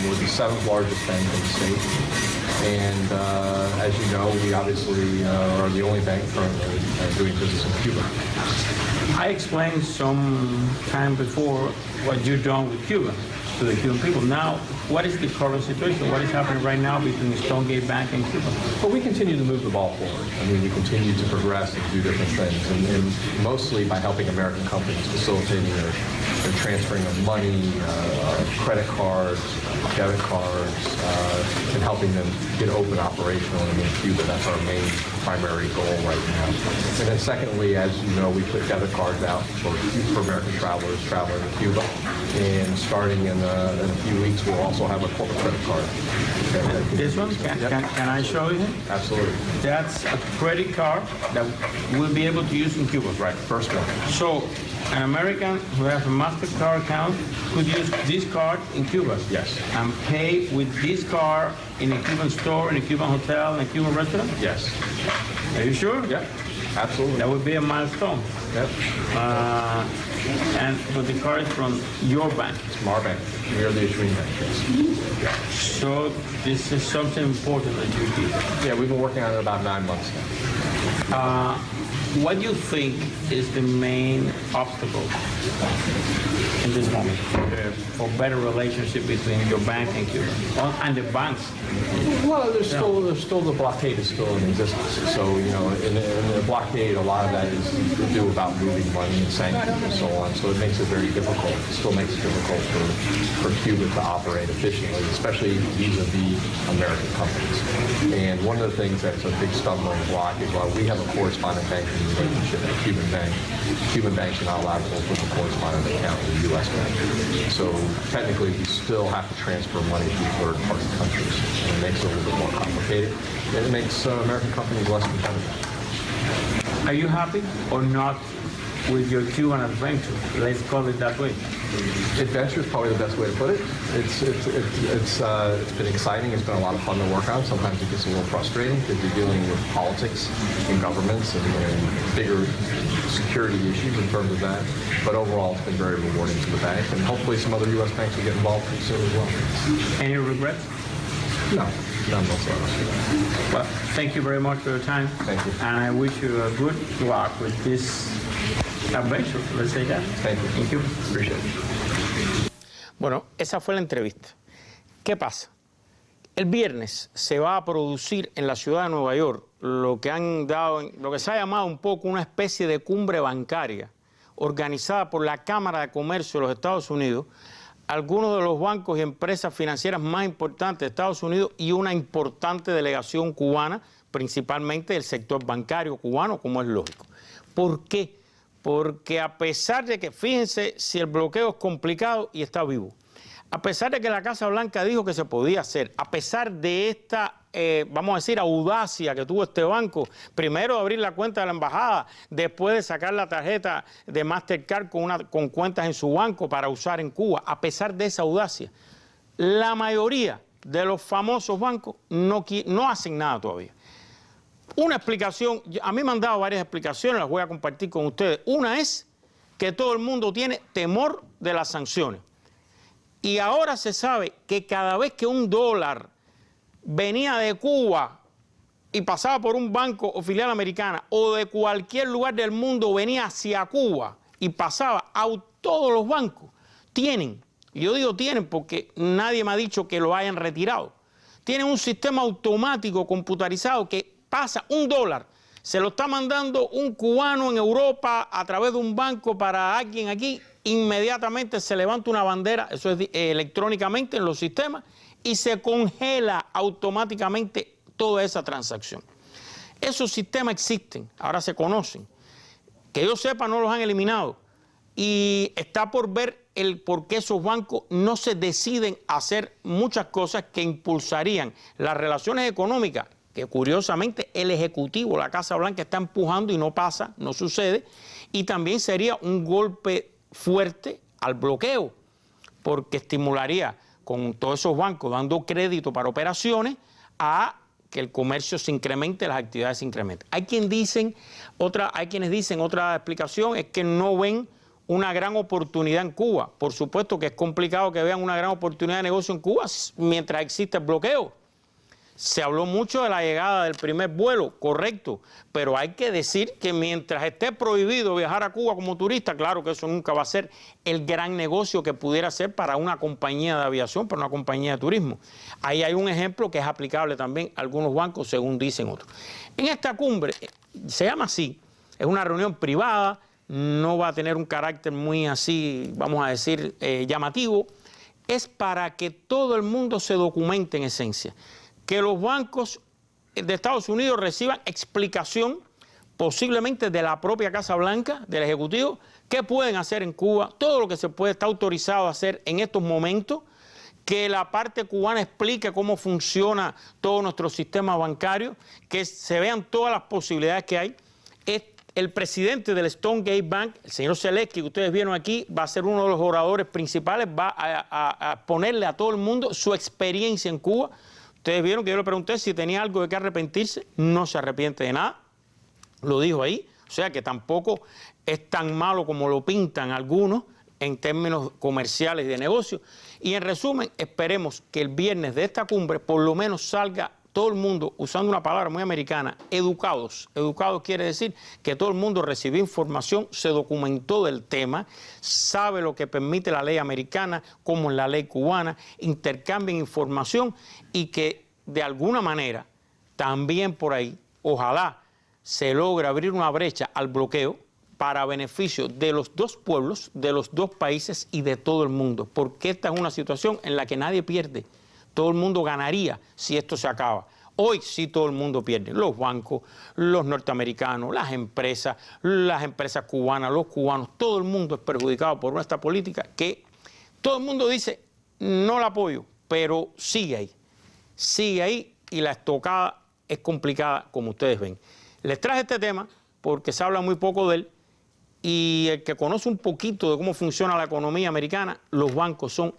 We're the 7th largest bank in the state. And as you know, we obviously are the only bank currently doing business in Cuba. I explained some time before what you've done with Cuba, to the Cuban people. Now, what is the current situation? What is happening right now between Stonegate Bank and Cuba? Well, we continue to move the ball forward. I mean, we continue to progress and do different things, and mostly by helping American companies, facilitating their transferring of money, credit cards, debit cards, and helping them get open operational in Cuba. That's our main primary goal right now. And then secondly, as you know, we put debit cards out for American travelers traveling to Cuba. And starting in a few weeks, we'll also have a corporate credit card. This one? Can I show you? Absolutely. That's a credit card that we'll be able to use in Cuba. Right, first one. So an American who has a MasterCard account could use this card in Cuba? Yes. And pay with this card in a Cuban store, in a Cuban hotel, in a Cuban restaurant? Yes. Are you sure? Yeah, absolutely. That would be a milestone. Yep. But the card is from your bank. It's from our bank. We are the issuing bank, yes. So this is something important that you did. Yeah, we've been working on it about 9 months now. What do you think is the main obstacle in this moment for better relationship between your bank and Cuba and the banks? Well, there's still the blockade is still in existence. So you know, in the blockade, a lot of that is to do about moving money and sanctions and so on. So it makes it very difficult. It still makes it difficult for Cuba to operate efficiently, especially vis-a-vis American companies. And one of the things that's a big stumbling block is while we have a correspondent banking relationship at Cuban banks are not allowed to open a correspondent account in the U.S. bank. So technically, we still have to transfer money through third-party countries. And it makes it a little bit more complicated. And it makes American companies less competitive. Are you happy or not with your Cuban adventure? Let's call it that way. Adventure is probably the best way to put it. It's been exciting. It's been a lot of fun to work on. Sometimes it gets a little frustrating because you're dealing with politics and governments and bigger security issues in terms of that. But overall, it's been very rewarding to the bank, and hopefully some other U.S. banks will get involved pretty soon as well. Any regrets? No, none whatsoever. Well, thank you very much for your time. Thank you. And I wish you a good luck with this adventure. Let's say that. Thank you. Thank you. Appreciate it. Bueno, esa fue la entrevista. ¿Qué pasa? El viernes se va a producir en la ciudad de Nueva York lo que se ha llamado un poco una especie de cumbre bancaria organizada por la Cámara de Comercio de los Estados Unidos, algunos de los bancos y empresas financieras más importantes de Estados Unidos y una importante delegación cubana, principalmente del sector bancario cubano, como es lógico. ¿Por qué? Porque a pesar de que, fíjense, si el bloqueo es complicado y está vivo, a pesar de que la Casa Blanca dijo que se podía hacer, a pesar de esta, vamos a decir, audacia que tuvo este banco, primero de abrir la cuenta de la embajada, después de sacar la tarjeta de Mastercard con cuentas en su banco para usar en Cuba, a pesar de esa audacia, la mayoría de los famosos bancos no hacen nada todavía. Una explicación, a mí me han dado varias explicaciones, las voy a compartir con ustedes. Una es que todo el mundo tiene temor de las sanciones. Y ahora se sabe que cada vez que un dólar venía de Cuba y pasaba por un banco o filial americana o de cualquier lugar del mundo venía hacia Cuba y pasaba a todos los bancos, tienen, yo digo tienen porque nadie me ha dicho que lo hayan retirado, tienen un sistema automático computarizado que pasa un dólar, se lo está mandando un cubano en Europa a través de un banco para alguien aquí, inmediatamente se levanta una bandera, eso es electrónicamente en los sistemas, y se congela automáticamente toda esa transacción. Esos sistemas existen, ahora se conocen. Que yo sepa, no los han eliminado. Y está por ver el por qué esos bancos no se deciden a hacer muchas cosas que impulsarían las relaciones económicas, que curiosamente el Ejecutivo, la Casa Blanca, está empujando y no pasa, no sucede, y también sería un golpe fuerte al bloqueo, porque estimularía con todos esos bancos dando crédito para operaciones a que el comercio se incremente, las actividades se incrementen. Hay quienes dicen otra explicación, es que no ven una gran oportunidad en Cuba. Por supuesto que es complicado que vean una gran oportunidad de negocio en Cuba mientras existe el bloqueo. Se habló mucho de la llegada del primer vuelo, correcto, pero hay que decir que mientras esté prohibido viajar a Cuba como turista, claro que eso nunca va a ser el gran negocio que pudiera ser para una compañía de aviación, para una compañía de turismo. Ahí hay un ejemplo que es aplicable también a algunos bancos, según dicen otros. En esta cumbre, se llama así, es una reunión privada, no va a tener un carácter muy así, vamos a decir, llamativo, es para que todo el mundo se documente en esencia. Que los bancos de Estados Unidos reciban explicación, posiblemente de la propia Casa Blanca, del Ejecutivo, qué pueden hacer en Cuba, todo lo que se puede, está autorizado a hacer en estos momentos, que la parte cubana explique cómo funciona todo nuestro sistema bancario, que se vean todas las posibilidades que hay. El presidente del Stonegate Bank, el señor Zelensky, que ustedes vieron aquí, va a ser uno de los oradores principales, va a ponerle a todo el mundo su experiencia en Cuba. Ustedes vieron que yo le pregunté si tenía algo de qué arrepentirse, no se arrepiente de nada, lo dijo ahí, o sea que tampoco es tan malo como lo pintan algunos en términos comerciales y de negocio. Y en resumen, esperemos que el viernes de esta cumbre por lo menos salga todo el mundo, usando una palabra muy americana, educados. Educados quiere decir que todo el mundo recibió información, se documentó del tema, sabe lo que permite la ley americana, como en la ley cubana, intercambien información y que de alguna manera también por ahí, ojalá se logre abrir una brecha al bloqueo para beneficio de los dos pueblos, de los dos países y de todo el mundo, porque esta es una situación en la que nadie pierde. Todo el mundo ganaría si esto se acaba. Hoy sí todo el mundo pierde. Los bancos, los norteamericanos, las empresas cubanas, los cubanos, todo el mundo es perjudicado por nuestra política que todo el mundo dice no la apoyo, pero sigue ahí y la estocada es complicada como ustedes ven. Les traje este tema porque se habla muy poco de él y el que conoce un poquito de cómo funciona la economía americana, los bancos son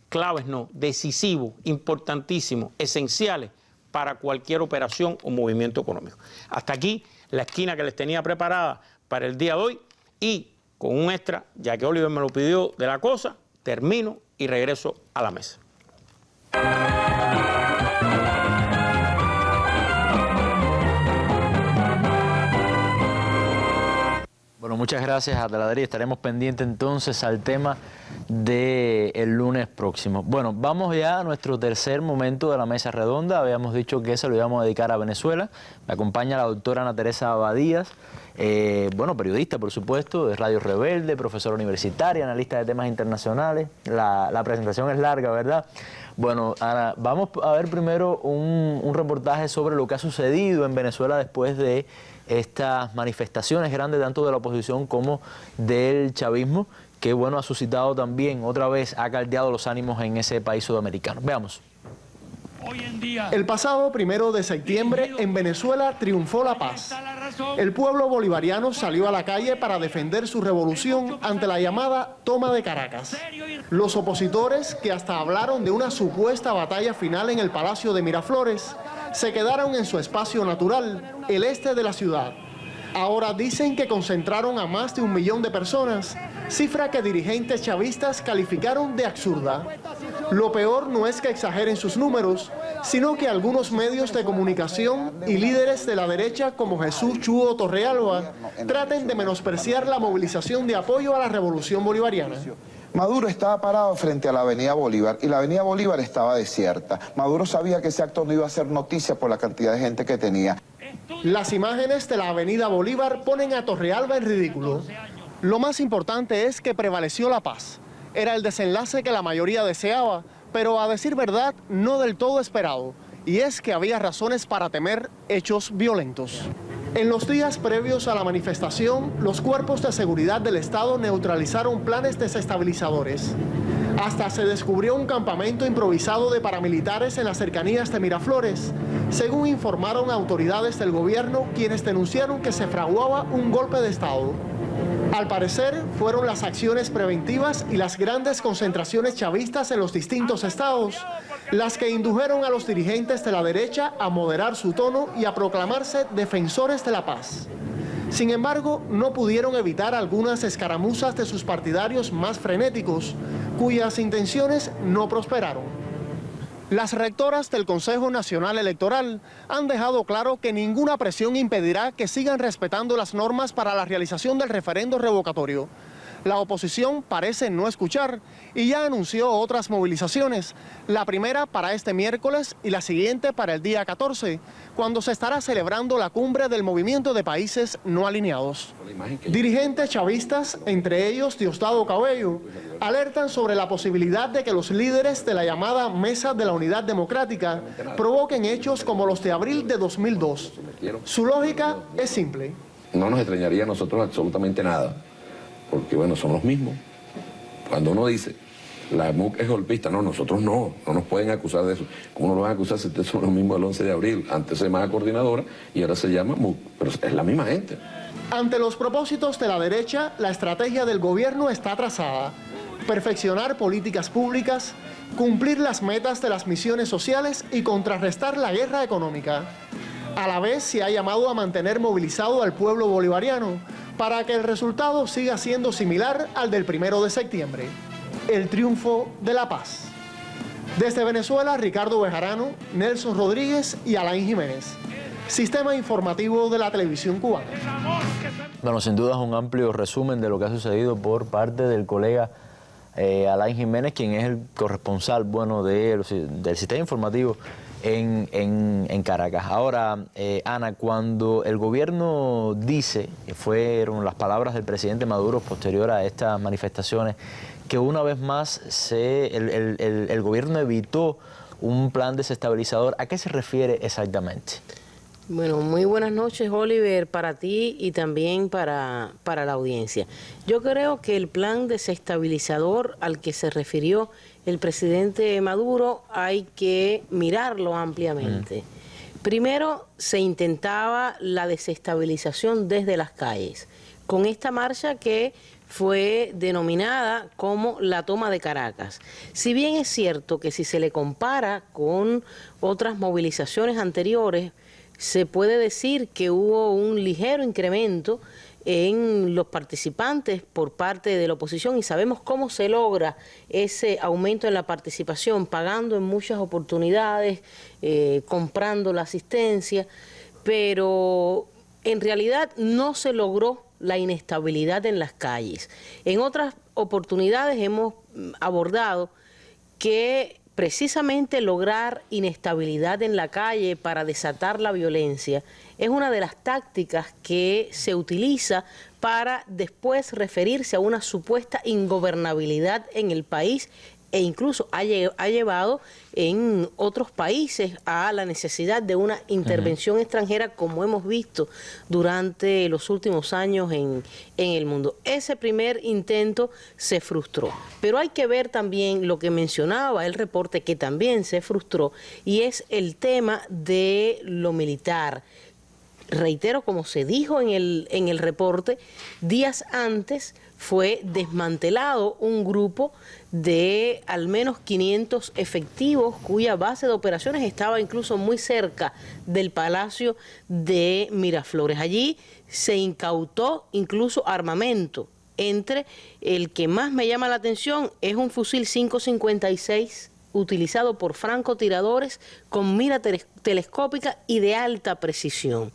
claves, decisivos, importantísimos, esenciales para cualquier operación o movimiento económico. Hasta aquí la esquina que les tenía preparada para el día de hoy y con un extra, ya que Oliver me lo pidió de la cosa, termino y regreso a la mesa. Bueno, muchas gracias a Taladrí. Estaremos pendientes entonces al tema del lunes próximo. Bueno, vamos ya a nuestro tercer momento de la mesa redonda. Habíamos dicho que se lo íbamos a dedicar a Venezuela. Me acompaña la doctora Ana Teresa Abadías, periodista, por supuesto, de Radio Rebelde, profesora universitaria, analista de temas internacionales. La presentación es larga, ¿verdad? Bueno, Ana, vamos a ver primero un reportaje sobre lo que ha sucedido en Venezuela después de estas manifestaciones grandes tanto de la oposición como del chavismo, que ha suscitado también, otra vez, ha caldeado los ánimos en ese país sudamericano. Veamos. El pasado 1 de septiembre en Venezuela triunfó la paz. El pueblo bolivariano salió a la calle para defender su revolución ante la llamada toma de Caracas. Los opositores, que hasta hablaron de una supuesta batalla final en el Palacio de Miraflores, se quedaron en su espacio natural, el este de la ciudad. Ahora dicen que concentraron a más de 1 millón de personas, cifra que dirigentes chavistas calificaron de absurda. Lo peor no es que exageren sus números, sino que algunos medios de comunicación y líderes de la derecha como Jesús Chuo Torrealba traten de menospreciar la movilización de apoyo a la revolución bolivariana. Maduro estaba parado frente a la Avenida Bolívar y la Avenida Bolívar estaba desierta. Maduro sabía que ese acto no iba a ser noticia por la cantidad de gente que tenía. Las imágenes de la Avenida Bolívar ponen a Torrealba en ridículo. Lo más importante es que prevaleció la paz. Era el desenlace que la mayoría deseaba, pero a decir verdad, no del todo esperado. Y es que había razones para temer hechos violentos. En los días previos a la manifestación, los cuerpos de seguridad del Estado neutralizaron planes desestabilizadores. Hasta se descubrió un campamento improvisado de paramilitares en las cercanías de Miraflores, según informaron autoridades del gobierno, quienes denunciaron que se fraguaba un golpe de Estado. Al parecer, fueron las acciones preventivas y las grandes concentraciones chavistas en los distintos estados las que indujeron a los dirigentes de la derecha a moderar su tono y a proclamarse defensores de la paz. Sin embargo, no pudieron evitar algunas escaramuzas de sus partidarios más frenéticos, cuyas intenciones no prosperaron. Las rectoras del Consejo Nacional Electoral han dejado claro que ninguna presión impedirá que sigan respetando las normas para la realización del referendo revocatorio. La oposición parece no escuchar y ya anunció otras movilizaciones, la primera para este miércoles y la siguiente para el día 14, cuando se estará celebrando la cumbre del Movimiento de Países No Alineados. Dirigentes chavistas, entre ellos Diosdado Cabello, alertan sobre la posibilidad de que los líderes de la llamada Mesa de la Unidad Democrática provoquen hechos como los de abril de 2002. Su lógica es simple. No nos extrañaría a nosotros absolutamente nada, porque bueno, son los mismos. Cuando uno dice, la MUC es golpista, no, nosotros no nos pueden acusar de eso. ¿Cómo nos van a acusar si ustedes son los mismos del 11 de abril? Antes se llamaba coordinadora y ahora se llama MUC, pero es la misma gente. Ante los propósitos de la derecha, la estrategia del gobierno está trazada: perfeccionar políticas públicas, cumplir las metas de las misiones sociales y contrarrestar la guerra económica. A la vez se ha llamado a mantener movilizado al pueblo bolivariano para que el resultado siga siendo similar al del 1 de septiembre, el triunfo de la paz. Desde Venezuela, Ricardo Bejarano, Nelson Rodríguez y Alain Jiménez. Sistema informativo de la televisión cubana. Bueno, sin duda es un amplio resumen de lo que ha sucedido por parte del colega Alain Jiménez, quien es el corresponsal del sistema informativo en Caracas. Ahora, Ana, cuando el gobierno dice, fueron las palabras del presidente Maduro posterior a estas manifestaciones, que una vez más el gobierno evitó un plan desestabilizador, ¿a qué se refiere exactamente? Bueno, muy buenas noches, Oliver, para ti y también para la audiencia. Yo creo que el plan desestabilizador al que se refirió el presidente Maduro hay que mirarlo ampliamente. Primero, se intentaba la desestabilización desde las calles, con esta marcha que fue denominada como la toma de Caracas. Si bien es cierto que si se le compara con otras movilizaciones anteriores, se puede decir que hubo un ligero incremento en los participantes por parte de la oposición, y sabemos cómo se logra ese aumento en la participación, pagando en muchas oportunidades, comprando la asistencia, pero en realidad no se logró la inestabilidad en las calles. En otras oportunidades hemos abordado que precisamente lograr inestabilidad en la calle para desatar la violencia es una de las tácticas que se utiliza para después referirse a una supuesta ingobernabilidad en el país, e incluso ha llevado en otros países a la necesidad de una intervención extranjera, como hemos visto durante los últimos años en el mundo. Ese primer intento se frustró, pero hay que ver también lo que mencionaba el reporte, que también se frustró, y es el tema de lo militar. Reitero, como se dijo en el reporte, días antes fue desmantelado un grupo de al menos 500 efectivos cuya base de operaciones estaba incluso muy cerca del Palacio de Miraflores. Allí se incautó incluso armamento. Entre el que más me llama la atención es un fusil 5.56 utilizado por francotiradores con mira telescópica y de alta precisión.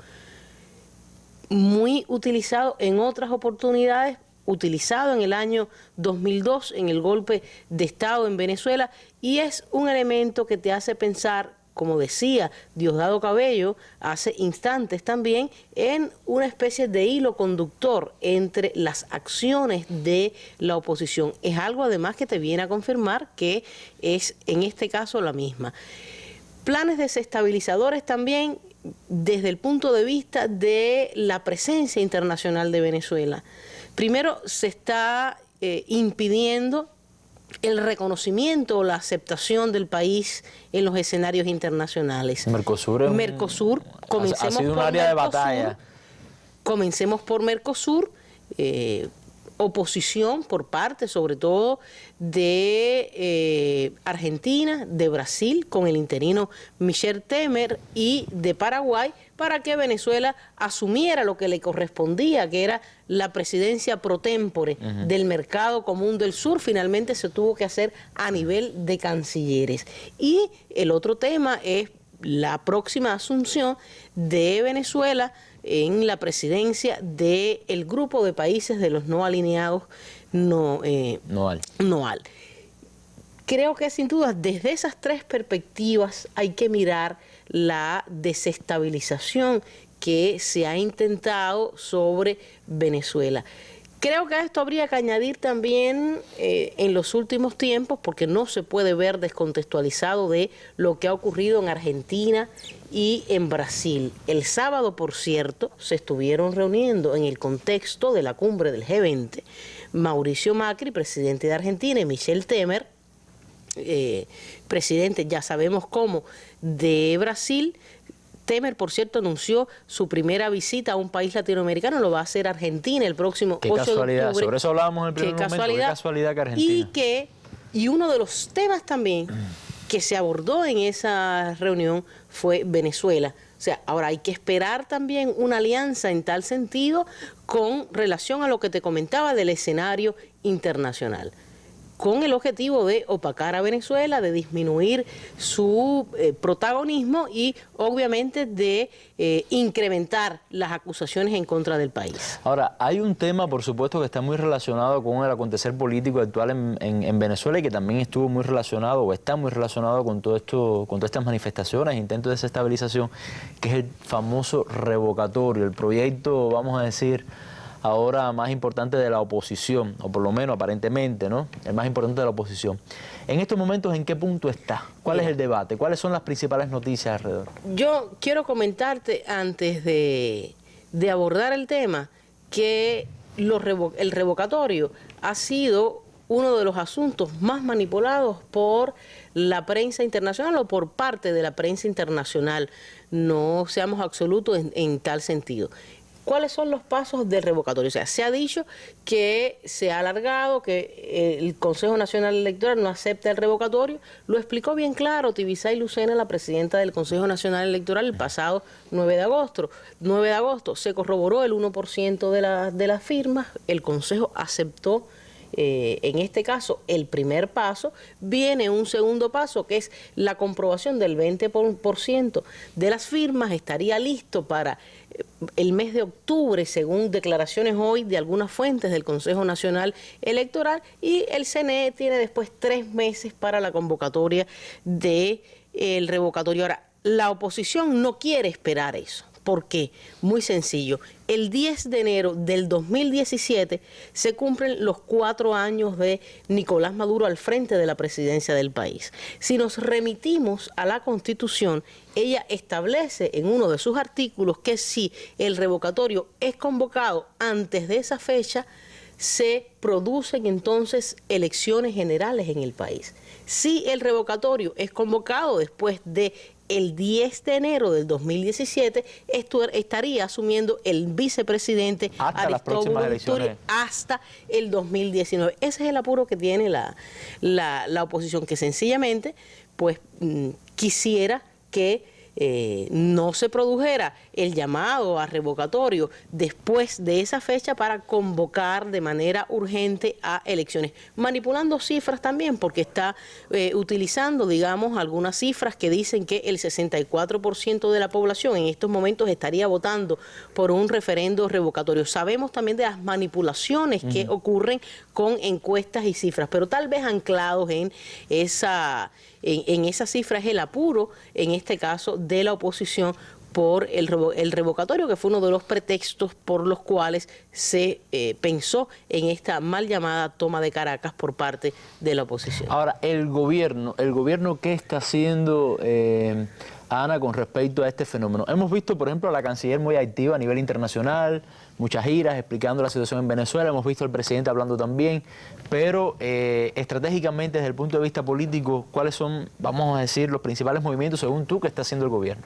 Muy utilizado en otras oportunidades, utilizado en el año 2002 en el golpe de Estado en Venezuela, y es un elemento que te hace pensar, como decía Diosdado Cabello hace instantes también, en una especie de hilo conductor entre las acciones de la oposición. Es algo además que te viene a confirmar que es en este caso la misma. Planes desestabilizadores también. desde el punto de vista de la presencia internacional de Venezuela. Primero, se está impidiendo el reconocimiento o la aceptación del país en los escenarios internacionales. Mercosur comencemos ha sido un por área de Mercosur, batalla. Comencemos por Mercosur, oposición por parte sobre todo de Argentina, de Brasil con el interino Michel Temer y de Paraguay para que Venezuela asumiera lo que le correspondía, que era la presidencia pro tempore del Mercado Común del Sur. Finalmente se tuvo que hacer a nivel de cancilleres. Y el otro tema es la próxima asunción de Venezuela en la presidencia del grupo de países de los no alineados NOAL. Creo que sin duda desde esas tres perspectivas hay que mirar la desestabilización que se ha intentado sobre Venezuela. Creo que a esto habría que añadir también en los últimos tiempos, porque no se puede ver descontextualizado de lo que ha ocurrido en Argentina y en Brasil. El sábado, por cierto, se estuvieron reuniendo en el contexto de la cumbre del G20 Mauricio Macri, presidente de Argentina, y Michel Temer, presidente, ya sabemos cómo, de Brasil. Temer, por cierto, anunció su primera visita a un país latinoamericano, lo va a hacer Argentina el próximo 8 de octubre. Sobre eso hablábamos en el primer momento, qué casualidad que Argentina. Y uno de los temas también que se abordó en esa reunión fue Venezuela. O sea, ahora hay que esperar también una alianza en tal sentido con relación a lo que te comentaba del escenario internacional, con el objetivo de opacar a Venezuela, de disminuir su protagonismo y obviamente de incrementar las acusaciones en contra del país. Ahora, hay un tema, por supuesto, que está muy relacionado con el acontecer político actual en Venezuela y que también estuvo muy relacionado o está muy relacionado con todo esto, con todas estas manifestaciones, intentos de desestabilización, que es el famoso revocatorio, el proyecto, vamos a decir, ahora más importante de la oposición, o por lo menos aparentemente, ¿no? El más importante de la oposición. En estos momentos, ¿en qué punto está? ¿Cuál es el debate? ¿Cuáles son las principales noticias alrededor? Yo quiero comentarte, antes de abordar el tema, que el revocatorio ha sido uno de los asuntos más manipulados por la prensa internacional o por parte de la prensa internacional. No seamos absolutos en tal sentido. ¿Cuáles son los pasos del revocatorio? O sea, se ha dicho que se ha alargado, que el Consejo Nacional Electoral no acepta el revocatorio. Lo explicó bien claro Tibisay Lucena, la presidenta del Consejo Nacional Electoral, el pasado 9 de agosto. 9 de agosto se corroboró el 1% de las firmas, el Consejo aceptó. En este caso, el primer paso, viene un segundo paso que es la comprobación del 20% de las firmas, estaría listo para el mes de octubre, según declaraciones hoy de algunas fuentes del Consejo Nacional Electoral, y el CNE tiene después 3 meses para la convocatoria del revocatorio. Ahora, la oposición no quiere esperar eso. ¿Por qué? Muy sencillo. El 10 de enero del 2017 se cumplen los 4 años de Nicolás Maduro al frente de la presidencia del país. Si nos remitimos a la Constitución, ella establece en uno de sus artículos que si el revocatorio es convocado antes de esa fecha, se producen entonces elecciones generales en el país. Si el revocatorio es convocado después de el 10 de enero del 2017, estaría asumiendo el vicepresidente hasta las próximas elecciones, hasta el 2019. Ese es el apuro que tiene la oposición, que sencillamente pues quisiera que no se produjera el llamado a revocatorio después de esa fecha para convocar de manera urgente a elecciones, manipulando cifras también, porque está utilizando, digamos, algunas cifras que dicen que el 64% de la población en estos momentos estaría votando por un referendo revocatorio. Sabemos también de las manipulaciones que ocurren con encuestas y cifras, pero tal vez anclados en esa cifra es el apuro, en este caso, de la oposición por el revocatorio, que fue uno de los pretextos por los cuales se pensó en esta mal llamada toma de Caracas por parte de la oposición. Ahora, el gobierno ¿qué está haciendo Ana, con respecto a este fenómeno. Hemos visto, por ejemplo, a la canciller muy activa a nivel internacional, muchas giras explicando la situación en Venezuela, hemos visto al presidente hablando también, pero estratégicamente, desde el punto de vista político, ¿cuáles son, vamos a decir, los principales movimientos, según tú, que está haciendo el gobierno?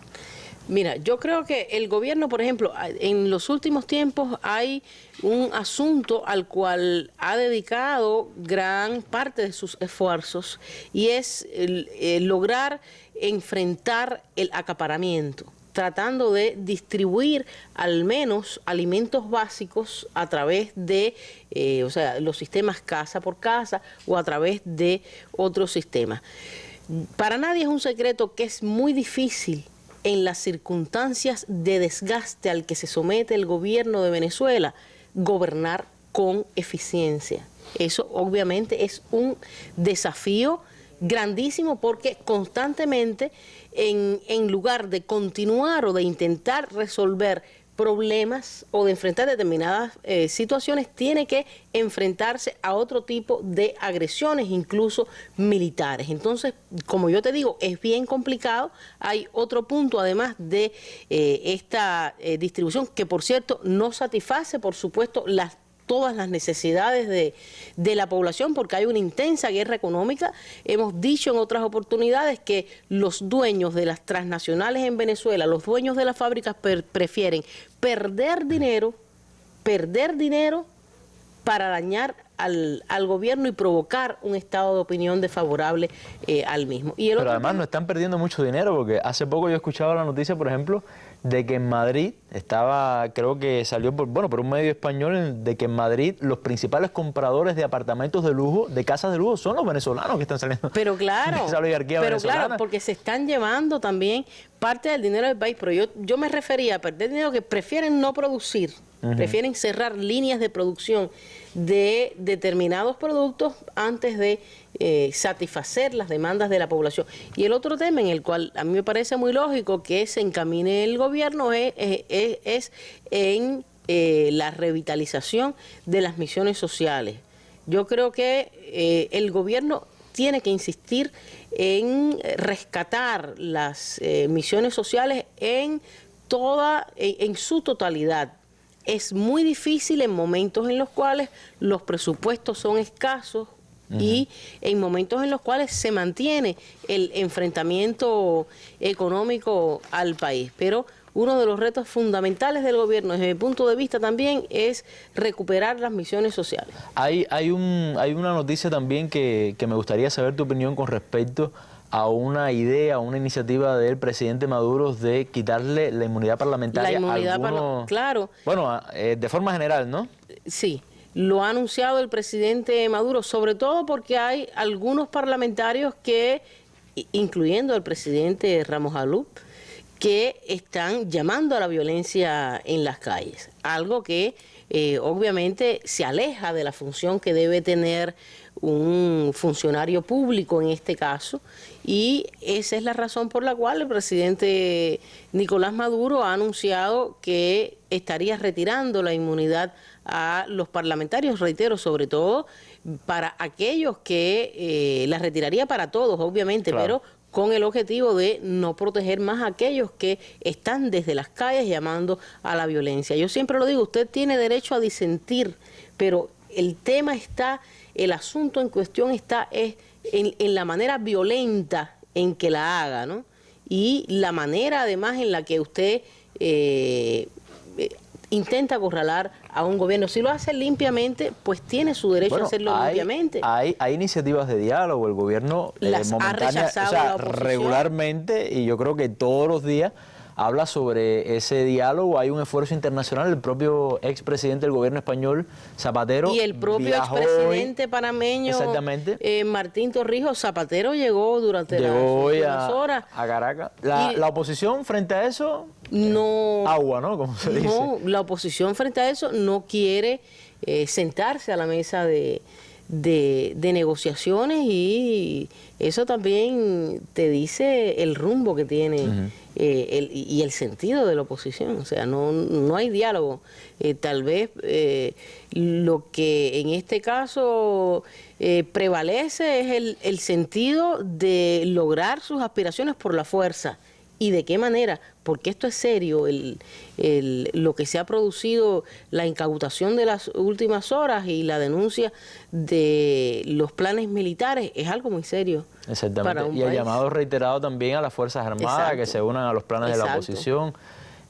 Mira, yo creo que el gobierno, por ejemplo, en los últimos tiempos hay un asunto al cual ha dedicado gran parte de sus esfuerzos y es lograr enfrentar el acaparamiento, tratando de distribuir al menos alimentos básicos a través de los sistemas casa por casa o a través de otros sistemas. Para nadie es un secreto que es muy difícil en las circunstancias de desgaste al que se somete el gobierno de Venezuela, gobernar con eficiencia. Eso obviamente es un desafío grandísimo porque constantemente, en lugar de continuar o de intentar resolver problemas o de enfrentar determinadas situaciones, tiene que enfrentarse a otro tipo de agresiones, incluso militares. Entonces, como yo te digo, es bien complicado. Hay otro punto, además de esta distribución, que por cierto no satisface, por supuesto, todas las necesidades de la población, porque hay una intensa guerra económica. Hemos dicho en otras oportunidades que los dueños de las transnacionales en Venezuela, los dueños de las fábricas prefieren perder dinero para dañar al gobierno y provocar un estado de opinión desfavorable al mismo. Pero además no están perdiendo mucho dinero, porque hace poco yo escuchaba la noticia, por ejemplo, de que en Madrid creo que salió por un medio español, de que en Madrid los principales compradores de apartamentos de lujo, de casas de lujo, son los venezolanos que están saliendo. Pero claro, de esa oligarquía venezolana. Claro, porque se están llevando también parte del dinero del país. Pero yo me refería a perder dinero que prefieren no producir, prefieren cerrar líneas de producción de determinados productos antes de satisfacer las demandas de la población. Y el otro tema en el cual a mí me parece muy lógico que se encamine el gobierno es en la revitalización de las misiones sociales. Yo creo que el gobierno tiene que insistir en rescatar las misiones sociales en su totalidad. Es muy difícil en momentos en los cuales los presupuestos son escasos y en momentos en los cuales se mantiene el enfrentamiento económico al país. Pero uno de los retos fundamentales del gobierno, desde mi punto de vista también, es recuperar las misiones sociales. Hay una noticia también que me gustaría saber tu opinión con respecto a una idea, una iniciativa del presidente Maduro de quitarle la inmunidad parlamentaria a algunos, claro. Bueno, de forma general, ¿no? Sí, lo ha anunciado el presidente Maduro, sobre todo porque hay algunos parlamentarios que, incluyendo al presidente Ramos Alú, que están llamando a la violencia en las calles, algo que obviamente se aleja de la función que debe tener un funcionario público en este caso, y esa es la razón por la cual el presidente Nicolás Maduro ha anunciado que estaría retirando la inmunidad a los parlamentarios, reitero, sobre todo para aquellos que la retiraría para todos, obviamente, claro, pero con el objetivo de no proteger más a aquellos que están desde las calles llamando a la violencia. Yo siempre lo digo, usted tiene derecho a disentir, pero el tema está, el asunto en cuestión está en la manera violenta en que la haga, ¿no? Y la manera además en la que usted intenta acorralar a un gobierno. Si lo hace limpiamente, pues tiene su derecho a hacerlo limpiamente. Hay iniciativas de diálogo, el gobierno las ha rechazado, la oposición regularmente, y yo creo que todos los días habla sobre ese diálogo. Hay un esfuerzo internacional. El propio expresidente del gobierno español, Zapatero, y el propio expresidente panameño, Martín Torrijos, Zapatero llegó durante las últimas horas a Caracas. La oposición frente a eso, no, agua, ¿no? Como se dice. No, la oposición frente a eso no quiere sentarse a la mesa de negociaciones, y eso también te dice el rumbo que tiene y el sentido de la oposición. O sea, no hay diálogo. Tal vez lo que en este caso prevalece es el sentido de lograr sus aspiraciones por la fuerza, y de qué manera, porque esto es serio, lo que se ha producido, la incautación de las últimas horas y la denuncia de los planes militares es algo muy serio. Exactamente. Para un y el país. llamado reiterado también a las Fuerzas Armadas, Exacto. que se unan a los planes de la oposición.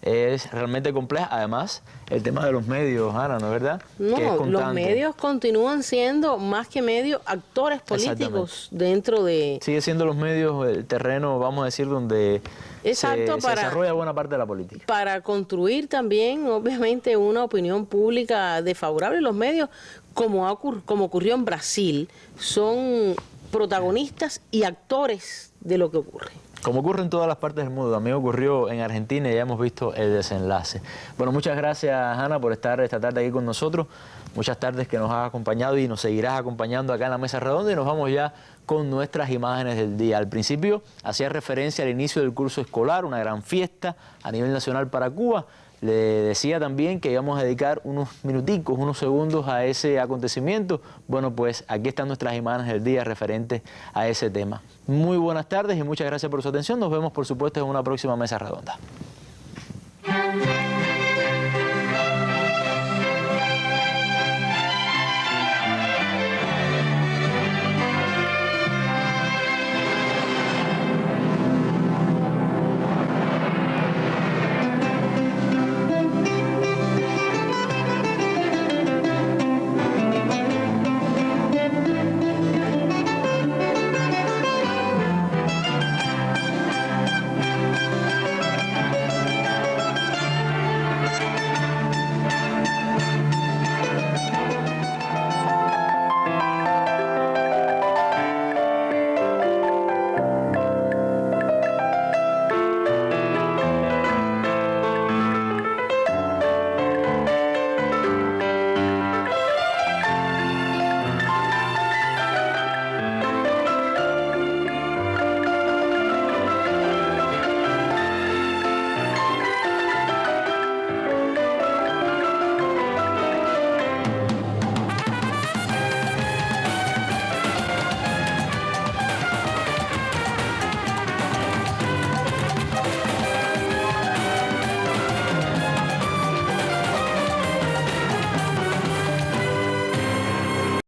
Es realmente compleja. Además, el tema de los medios, Ana, ¿no es verdad? No, que es los constante. medios continúan siendo, más que medios, actores políticos dentro de... Sigue siendo los medios el terreno, vamos a decir, donde Exacto, se desarrolla buena parte de la política. Para construir también, obviamente, una opinión pública desfavorable. Los medios, como ocurrió en Brasil, son protagonistas y actores de lo que ocurre. Como ocurre en todas las partes del mundo, también ocurrió en Argentina y ya hemos visto el desenlace. Bueno, muchas gracias, Ana, por estar esta tarde aquí con nosotros. Muchas tardes que nos has acompañado y nos seguirás acompañando acá en la Mesa Redonda, y nos vamos ya con nuestras imágenes del día. Al principio hacía referencia al inicio del curso escolar, una gran fiesta a nivel nacional para Cuba. Le decía también que íbamos a dedicar unos minuticos, unos segundos a ese acontecimiento. Bueno, pues aquí están nuestras imágenes del día referentes a ese tema. Muy buenas tardes y muchas gracias por su atención. Nos vemos, por supuesto, en una próxima Mesa Redonda.